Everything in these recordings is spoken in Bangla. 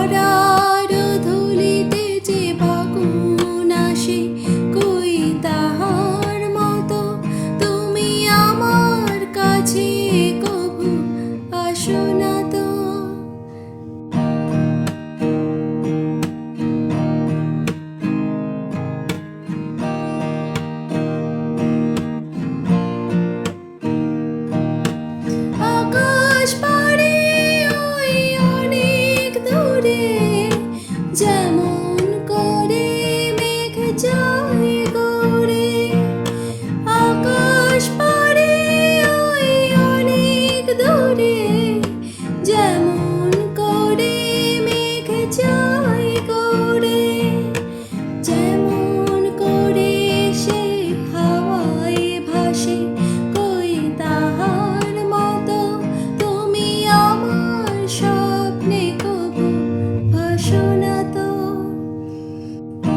ধরার ধুলিতে যে ফাগুন আসে, কই তাহার মতো তুমি আমার কাছে কভু আসো না তো। আকাশ পাড়ে ওই অনেক দূরে, যেমন করে মেঘ যায় গৌরে। আকাশ পাড়ে ওই অনেক দূরে, যেমন করে মেঘ যায় গৌরে। যেমন করে সে হাওয়ায় ভাসে, কই তাহার মতো তুমি আমার স্বপ্নে কভু ভাসো না তো।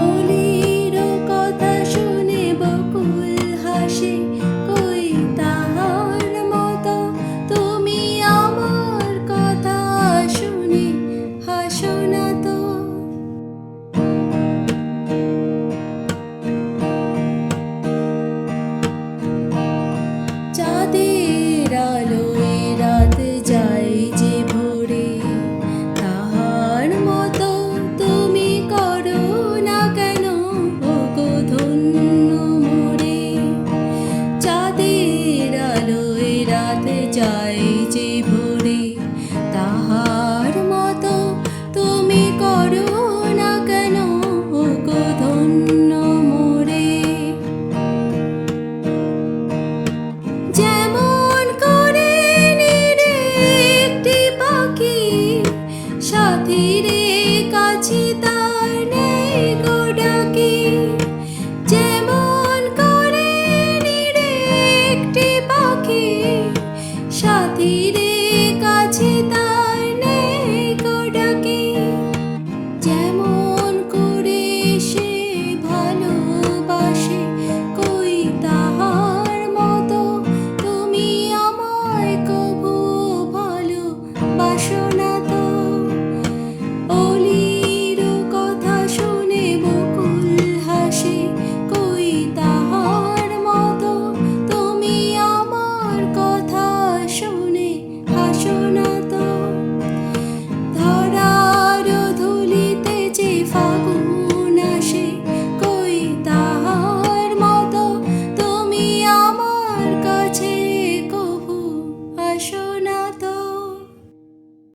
অলির কথা শুনে বকুল হাসে, কই তাহার মতো তুমি আমার কথা শুনে হাসো না তো। চাঁদের আলোয় রাত যায় যে ভোরে, তাহার মতো তুমি করো না কেন ওগো ধন্য মোরে। চাঁদের আলোয় রাত যায় যে ভোরে, তাহার মতো তুমি করো না কেন ওগো ধন্য মোরে। যেমন করে নিরে একটি পাখি সাথীরে কাছে